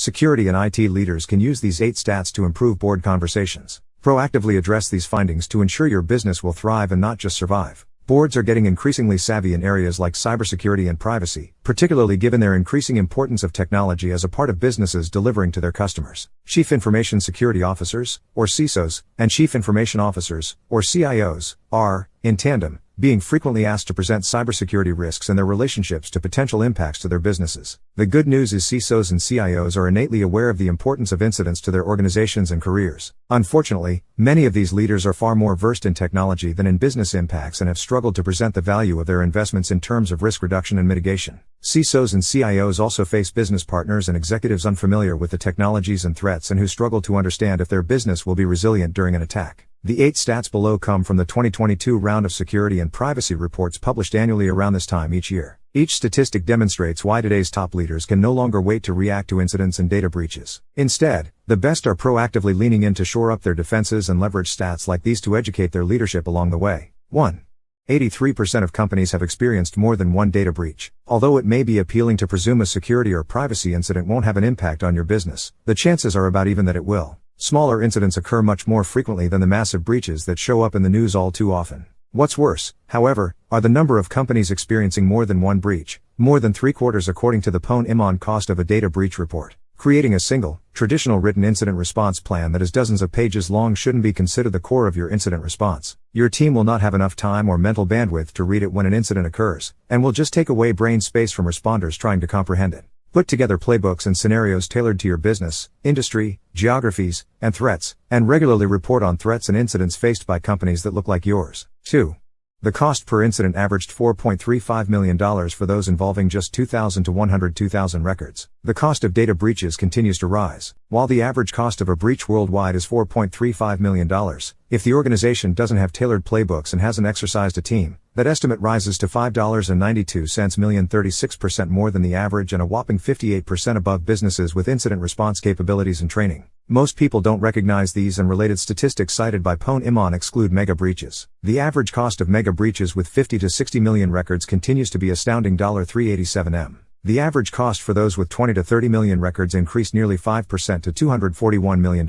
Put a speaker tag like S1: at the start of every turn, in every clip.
S1: Security and IT leaders can use these 8 stats to improve board conversations. Proactively address these findings to ensure your business will thrive and not just survive. Boards are getting increasingly savvy in areas like cybersecurity and privacy, particularly given their increasing importance of technology as a part of businesses delivering to their customers. Chief Information Security Officers, or CISOs, and Chief Information Officers, or CIOs, are, in tandem, being frequently asked to present cybersecurity risks and their relationships to potential impacts to their businesses. The good news is CISOs and CIOs are innately aware of the importance of incidents to their organizations and careers. Unfortunately, many of these leaders are far more versed in technology than in business impacts and have struggled to present the value of their investments in terms of risk reduction and mitigation. CISOs and CIOs also face business partners and executives unfamiliar with the technologies and threats and who struggle to understand if their business will be resilient during an attack. The 8 stats below come from the 2022 round of security and privacy reports published annually around this time each year. Each statistic demonstrates why today's top leaders can no longer wait to react to incidents and data breaches. Instead, the best are proactively leaning in to shore up their defenses and leverage stats like these to educate their leadership along the way. 1. 83% of companies have experienced more than one data breach. Although it may be appealing to presume a security or privacy incident won't have an impact on your business, the chances are about even that it will. Smaller incidents occur much more frequently than the massive breaches that show up in the news all too often. What's worse, however, are the number of companies experiencing more than one breach, more than 3/4 according to the Pone-Imon Cost of a Data Breach report. Creating a single, traditional written incident response plan that is dozens of pages long shouldn't be considered the core of your incident response. Your team will not have enough time or mental bandwidth to read it when an incident occurs, and will just take away brain space from responders trying to comprehend it. Put together playbooks and scenarios tailored to your business, industry, geographies, and threats, and regularly report on threats and incidents faced by companies that look like yours. 2. The cost per incident averaged $4.35 million for those involving just 2,000 to 102,000 records. The cost of data breaches continues to rise. While the average cost of a breach worldwide is $4.35 million, if the organization doesn't have tailored playbooks and hasn't exercised a team, that estimate rises to $5.92 million, 36% more than the average and a whopping 58% above businesses with incident response capabilities and training. Most people don't recognize these and related statistics cited by Pone-Imon exclude mega breaches. The average cost of mega breaches with 50 to 60 million records continues to be astounding $387 million. The average cost for those with 20 to 30 million records increased nearly 5% to $241 million.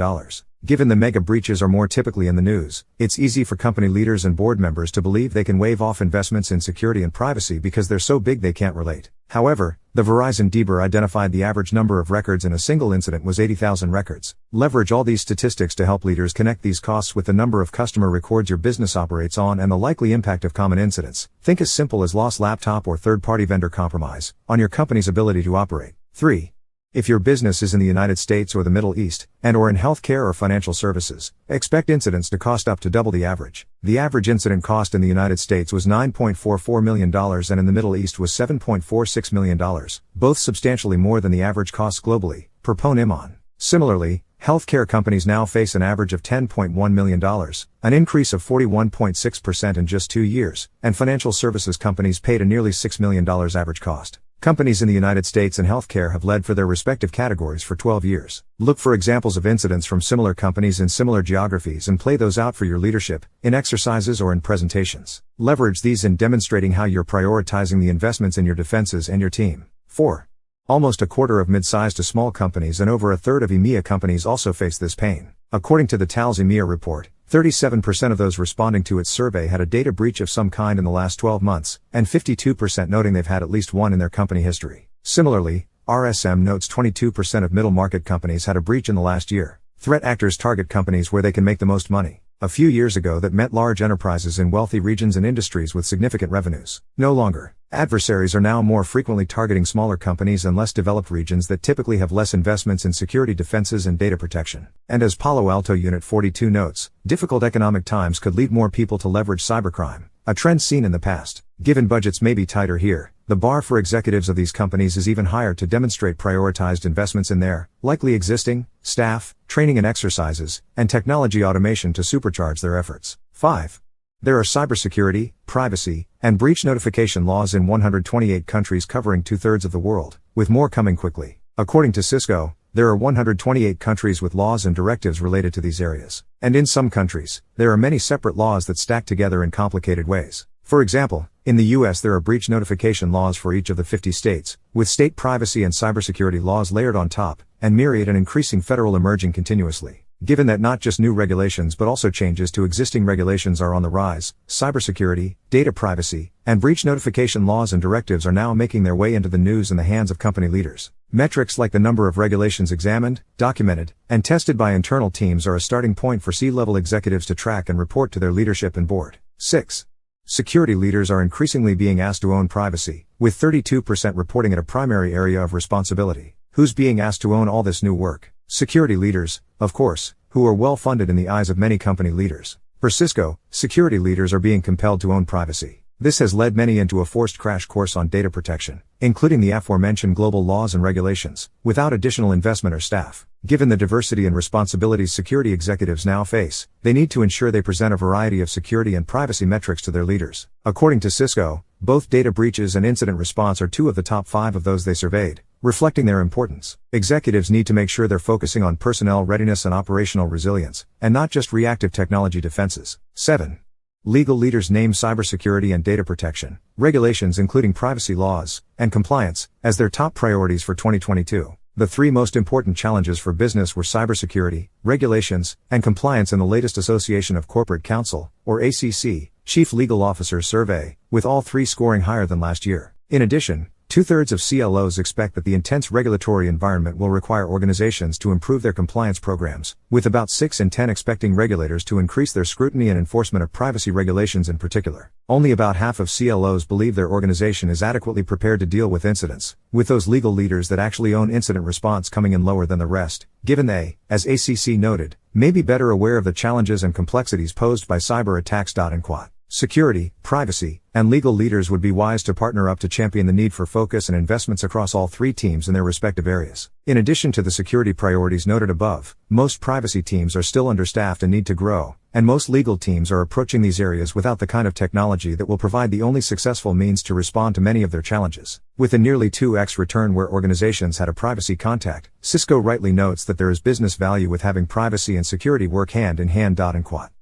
S1: Given the mega breaches are more typically in the news, it's easy for company leaders and board members to believe they can wave off investments in security and privacy because they're so big they can't relate. However, the Verizon DBER identified the average number of records in a single incident was 80,000 records. Leverage all these statistics to help leaders connect these costs with the number of customer records your business operates on and the likely impact of common incidents. Think as simple as lost laptop or third-party vendor compromise on your company's ability to operate. 3. If your business is in the United States or the Middle East, and/or in healthcare or financial services, expect incidents to cost up to double the average. The average incident cost in the United States was $9.44 million and in the Middle East was $7.46 million, both substantially more than the average costs globally, per Pone-Imon. Similarly, healthcare companies now face an average of $10.1 million, an increase of 41.6% in just 2 years, and financial services companies paid a nearly $6 million average cost. Companies in the United States and healthcare have led for their respective categories for 12 years. Look for examples of incidents from similar companies in similar geographies and play those out for your leadership, in exercises or in presentations. Leverage these in demonstrating how you're prioritizing the investments in your defenses and your team. 4. Almost a quarter of mid-sized to small companies and over a third of EMEA companies also face this pain. According to the TALS EMEA report, 37% of those responding to its survey had a data breach of some kind in the last 12 months, and 52% noting they've had at least one in their company history. Similarly, RSM notes 22% of middle market companies had a breach in the last year. Threat actors target companies where they can make the most money. A few years ago that meant large enterprises in wealthy regions and industries with significant revenues. No longer. Adversaries are now more frequently targeting smaller companies and less developed regions that typically have less investments in security defenses and data protection. And as Palo Alto Unit 42 notes, difficult economic times could lead more people to leverage cybercrime, a trend seen in the past. Given budgets may be tighter here, the bar for executives of these companies is even higher to demonstrate prioritized investments in their, likely existing, staff, training and exercises, and technology automation to supercharge their efforts. 5. There are cybersecurity, privacy, and breach notification laws in 128 countries covering 2/3 of the world, with more coming quickly. According to Cisco, there are 128 countries with laws and directives related to these areas. And in some countries, there are many separate laws that stack together in complicated ways. For example, in the US there are breach notification laws for each of the 50 states, with state privacy and cybersecurity laws layered on top, and myriad and increasing federal emerging continuously. Given that not just new regulations but also changes to existing regulations are on the rise, cybersecurity, data privacy, and breach notification laws and directives are now making their way into the news in the hands of company leaders. Metrics like the number of regulations examined, documented, and tested by internal teams are a starting point for C-level executives to track and report to their leadership and board. 6. Security leaders are increasingly being asked to own privacy, with 32% reporting it a primary area of responsibility. Who's being asked to own all this new work? Security leaders, of course, who are well funded in the eyes of many company leaders. For Cisco, security leaders are being compelled to own privacy. This has led many into a forced crash course on data protection, including the aforementioned global laws and regulations, without additional investment or staff. Given the diversity and responsibilities security executives now face, they need to ensure they present a variety of security and privacy metrics to their leaders. According to Cisco, both data breaches and incident response are 2 of the top 5 of those they surveyed, reflecting their importance. Executives need to make sure they're focusing on personnel readiness and operational resilience, and not just reactive technology defenses. 7. Legal leaders name cybersecurity and data protection, regulations including privacy laws, and compliance, as their top priorities for 2022. The 3 most important challenges for business were cybersecurity, regulations, and compliance in the latest Association of Corporate Counsel, or ACC, Chief Legal Officers survey, with all 3 scoring higher than last year. In addition, 2/3 of CLOs expect that the intense regulatory environment will require organizations to improve their compliance programs, with about 6 in 10 expecting regulators to increase their scrutiny and enforcement of privacy regulations in particular. Only about half of CLOs believe their organization is adequately prepared to deal with incidents, with those legal leaders that actually own incident response coming in lower than the rest, given they, as ACC noted, may be better aware of the challenges and complexities posed by cyber attacks. Security, privacy, and legal leaders would be wise to partner up to champion the need for focus and investments across all 3 teams in their respective areas. In addition to the security priorities noted above, most privacy teams are still understaffed and need to grow, and most legal teams are approaching these areas without the kind of technology that will provide the only successful means to respond to many of their challenges. With a nearly 2x return where organizations had a privacy contact, Cisco rightly notes that there is business value with having privacy and security work hand in hand.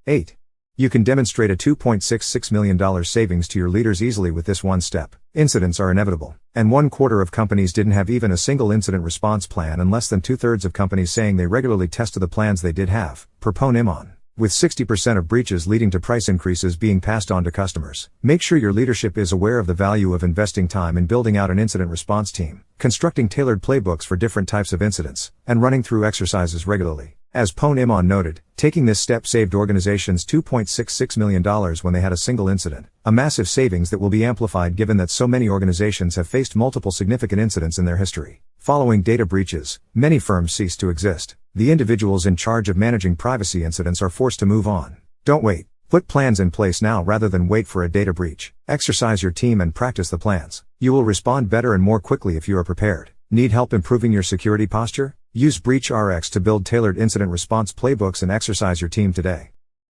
S1: 8. You can demonstrate a $2.66 million savings to your leaders easily with this one step. Incidents are inevitable, and 1/4 of companies didn't have even a single incident response plan, and less than 2/3 of companies saying they regularly tested the plans they did have, per PoneImon. With 60% of breaches leading to price increases being passed on to customers. Make sure your leadership is aware of the value of investing time in building out an incident response team, constructing tailored playbooks for different types of incidents, and running through exercises regularly. As PoneImon noted, taking this step saved organizations $2.66 million when they had a single incident, a massive savings that will be amplified given that so many organizations have faced multiple significant incidents in their history. Following data breaches, many firms cease to exist. The individuals in charge of managing privacy incidents are forced to move on. Don't wait. Put plans in place now rather than wait for a data breach. Exercise your team and practice the plans. You will respond better and more quickly if you are prepared. Need help improving your security posture? Use BreachRx to build tailored incident response playbooks and exercise your team today.